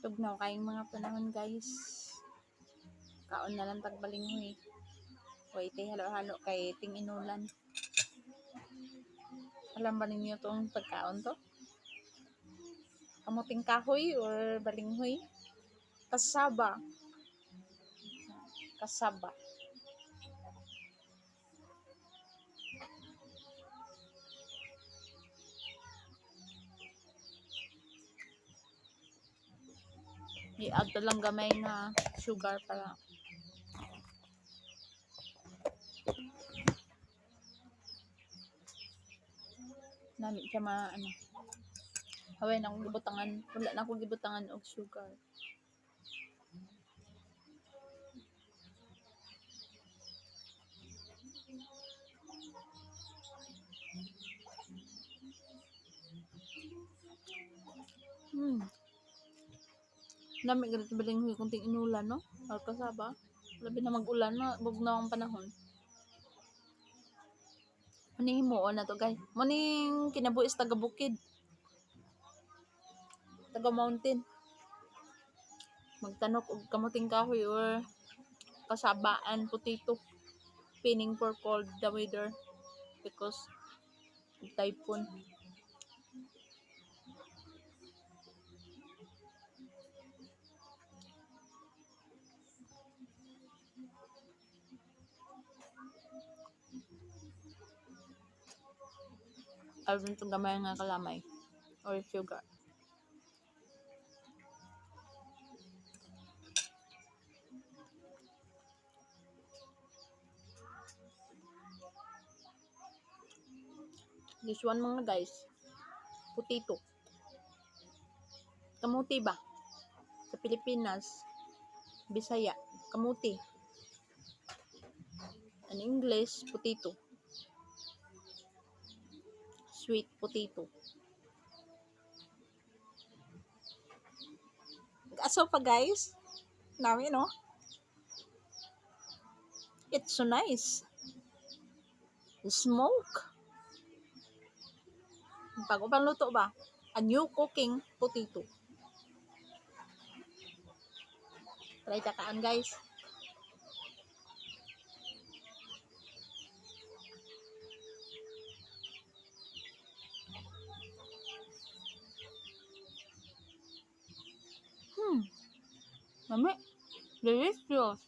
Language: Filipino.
Tugnaw kayong mga panahon guys. Kaon na lang tagbalinghoy. Wait, halo-halo kay ting inulan. Alam ba ninyo itong pagkaon to? Kamuting kahoy or balinghoy? Kasaba. Kasaba. I-add to lang gamay na sugar para nami siya ano. Haway na akong gibutangan. Wala na akong gibutangan og sugar. Nami ganito balinghoy kung ting inulan, no? Or kasaba. Labi na mag-ulan na. Bugnaw ang panahon. Maning himuon na to guys. Maning kinabuhis taga bukid. Taga mountain. Magtanok og kamuting kahoy or kasabaan, potato. Pinning for cold the weather because of typhoon. Aron itong gamay nga kalamay or sugar. This one mga guys, potato. Kamuti ba? Sa Pilipinas, Bisaya, kamuti. In English, potato. Sweet potato. Aso pa guys. Nami no? It's so nice. Smoke. Bago pang luto ba? A new cooking potato. Try takaan guys. Mami, delicious.